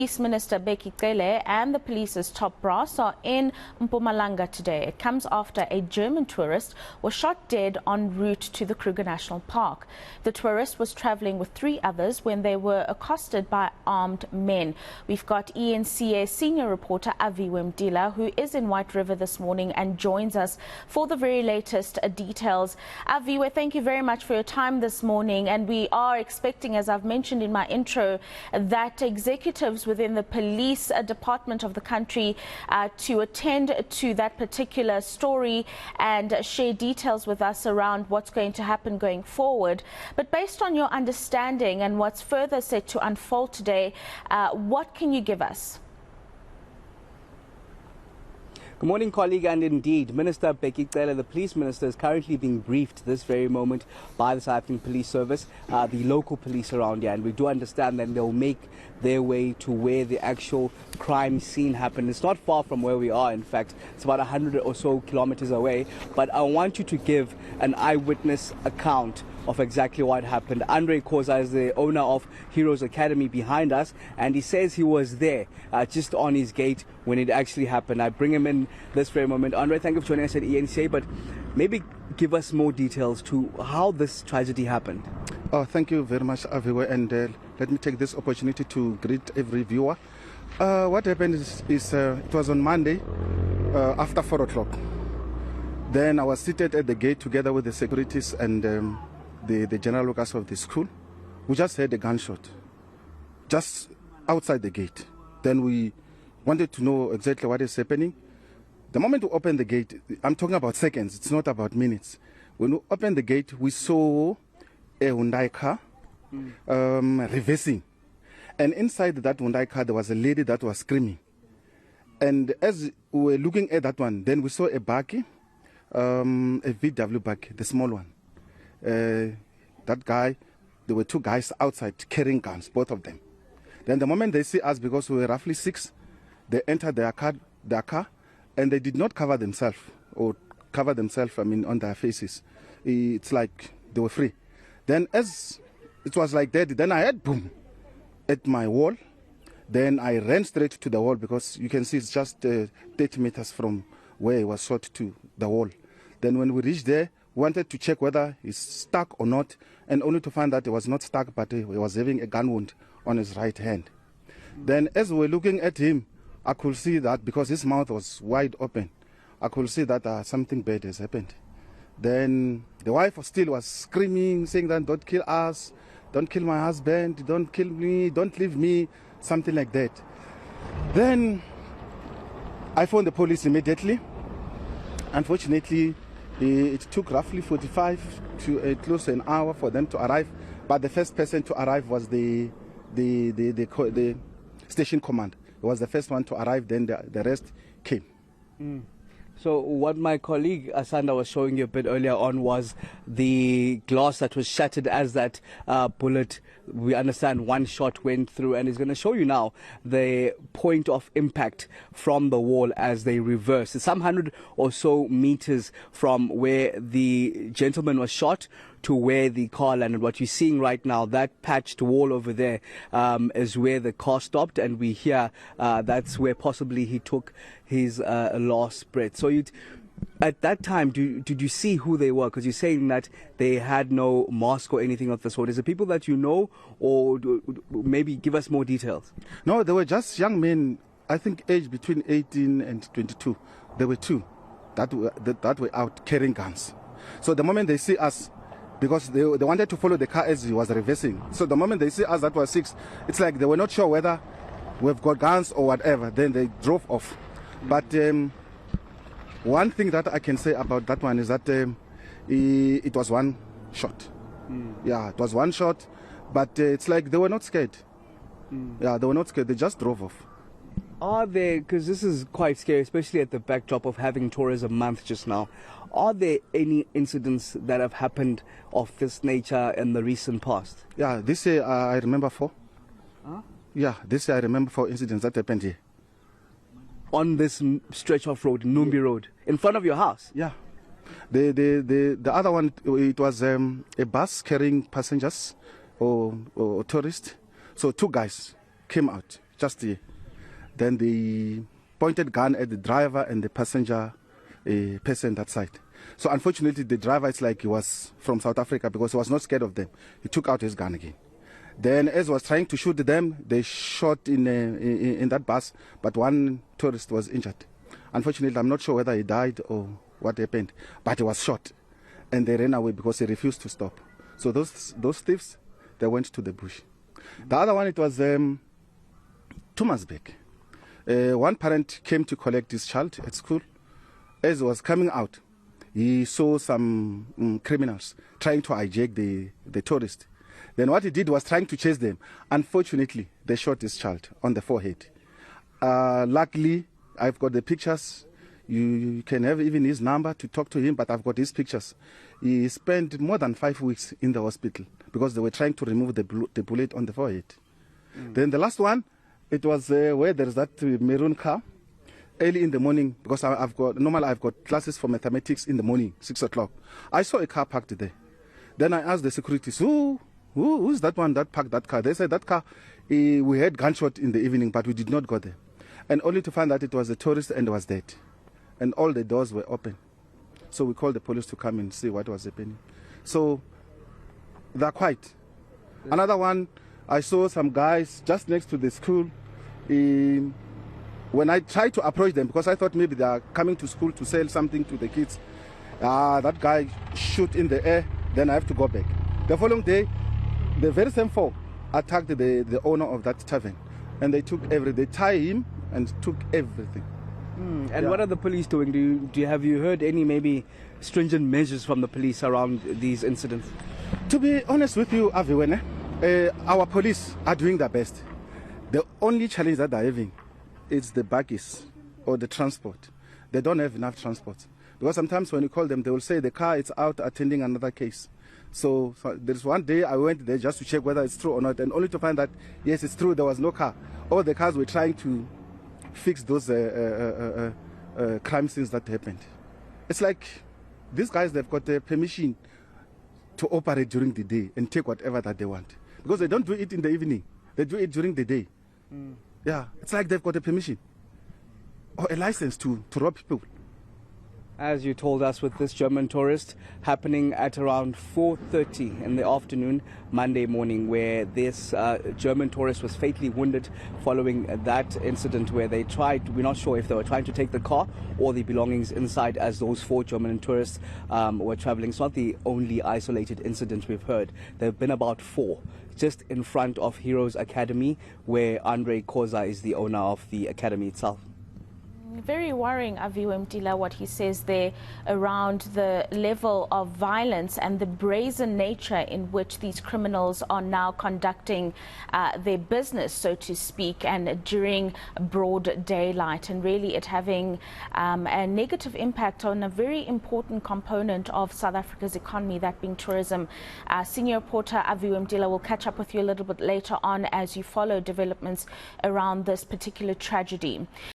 Police Minister Bheki Cele and the police's top brass are in Mpumalanga today. It comes after a German tourist was shot dead en route to the Kruger National Park. The tourist was traveling with 3 others when they were accosted by armed men. We've got eNCA senior reporter Aviwe Mtila, who is in White River this morning and joins us for the very latest details. Aviwe, thank you very much for your time this morning, and we are expecting, as I've mentioned in my intro, that executives within the police department of the country to attend to that particular story and share details with us around what's going to happen going forward. But based on your understanding and what's further set to unfold today, what can you give us? Good morning, colleague, and indeed, Minister Bheki Cele, the police minister, is currently being briefed this very moment by the South African Police Service, the local police around here, and we do understand that they'll make their way to where the actual crime scene happened. It's not far from where we are, in fact. It's about 100 or so kilometers away, but I want you to give an eyewitness account of exactly what happened. Andre Koza is the owner of Heroes Academy behind us, and he says he was there just on his gate when it actually happened. I bring him in this very moment. Andre, thank you for joining us at eNCA, but maybe give us more details to how this tragedy happened. Oh, thank you very much, Aviwe, and let me take this opportunity to greet every viewer. What happened is it was on Monday after 4 o'clock. Then I was seated at the gate together with the securities and the general workers of the school. We just heard a gunshot just outside the gate. Then we wanted to know exactly what is happening. The moment we opened the gate, I'm talking about seconds, it's not about minutes. When we opened the gate, we saw a Hyundai car reversing. And inside that Hyundai car, there was a lady that was screaming. And as we were looking at that one, then we saw a Bheki, a VW Bheki, the small one. That guy, there were 2 guys outside carrying guns, both of them. Then the moment they see us, because we were roughly 6, they entered their car, and they did not cover themselves, on their faces. It's like they were free. Then as it was like that, then I heard boom at my wall. Then I ran straight to the wall, because you can see it's just 30 meters from where I was shot to the wall. Then when we reached there, we wanted to check whether he's stuck or not, and only to find that he was not stuck, but he was having a gun wound on his right hand. Then as we were looking at him, I could see that because his mouth was wide open, I could see that something bad has happened. Then the wife still was screaming, saying that don't kill us, don't kill my husband, don't kill me, don't leave me, something like that. Then I phoned the police immediately. Unfortunately, it took roughly 45 to close to an hour for them to arrive, but the first person to arrive was the station command. It was the first one to arrive, then the rest came. So what my colleague Asanda was showing you a bit earlier on was the glass that was shattered as that bullet, we understand, one shot went through, and he's going to show you now the point of impact from the wall as they reverse. It's some 100 or so meters from where the gentleman was shot to where the car landed. What you're seeing right now, that patched wall over there, is where the car stopped, and we hear that's where possibly he took his last breath. So at that time, did you see who they were? Because you're saying that they had no mask or anything of the sort. Is it people that you know, or maybe give us more details? No, they were just young men, I think aged between 18 and 22. There were 2 that were out carrying guns. So the moment they see us, because they wanted to follow the car as he was reversing. So the moment they see us, that was 6, it's like they were not sure whether we've got guns or whatever. Then they drove off. But one thing that I can say about that one is that it was one shot. Yeah, it was one shot, but it's like they were not scared. Yeah, they were not scared. They just drove off. Are there, because this is quite scary, especially at the backdrop of having Tourism Month just now, are there any incidents that have happened of this nature in the recent past? Yeah, this year I remember 4. Huh? Yeah, this year I remember 4 incidents that happened here. On this stretch of road, Numbi Road, in front of your house? Yeah. The other one, it was a bus carrying passengers or tourists. So 2 guys came out just here. Then they pointed gun at the driver and the passenger person that side. So unfortunately, the driver, it's like he was from South Africa because he was not scared of them. He took out his gun again. Then as he was trying to shoot them, they shot in that bus, but one tourist was injured. Unfortunately, I'm not sure whether he died or what happened, but he was shot. And they ran away because he refused to stop. So those thieves, they went to the bush. The other one, it was Thomasbeck. One parent came to collect his child at school. As he was coming out, he saw some criminals trying to hijack the tourist. Then what he did was trying to chase them. Unfortunately, they shot his child on the forehead. Luckily, I've got the pictures. You can have even his number to talk to him, but I've got his pictures. He spent more than 5 weeks in the hospital because they were trying to remove the bullet on the forehead. Then the last one, it was where there's that maroon car. Early in the morning, because I've got classes for mathematics in the morning, 6 o'clock. I saw a car parked there. Then I asked the securities, who's that one that parked that car? They said that car, we had gunshot in the evening, but we did not go there. And only to find that it was a tourist and was dead. And all the doors were open. So we called the police to come and see what was happening. So they're quiet. Another one, I saw some guys just next to the school. When I tried to approach them, because I thought maybe they are coming to school to sell something to the kids, that guy shoot in the air, then I have to go back. The following day, the very same four attacked the owner of that tavern. And they took everything. They tied him and took everything. And what are the police doing? Have you heard any maybe stringent measures from the police around these incidents? To be honest with you, Aviwe, our police are doing their best. The only challenge that they're having is the buggies or the transport. They don't have enough transport. Because sometimes when you call them, they will say the car is out attending another case. So there's one day I went there just to check whether it's true or not, and only to find that, yes, it's true, there was no car. All the cars were trying to fix those crime scenes that happened. It's like these guys, they've got the permission to operate during the day and take whatever that they want. Because they don't do it in the evening. They do it during the day. Yeah, it's like they've got a permission or a license to rob people. As you told us, with this German tourist happening at around 4:30 in the afternoon Monday morning, where this German tourist was fatally wounded following that incident where they tried, we're not sure if they were trying to take the car or the belongings inside as those 4 German tourists were traveling. It's not the only isolated incident we've heard. There have been about 4 just in front of Heroes Academy, where Andre Koza is the owner of the academy itself. Very worrying, Aviwe Mtila, what he says there around the level of violence and the brazen nature in which these criminals are now conducting their business, so to speak, and during broad daylight, and really it having a negative impact on a very important component of South Africa's economy, that being tourism. Senior reporter Aviwe Mtila will catch up with you a little bit later on as you follow developments around this particular tragedy.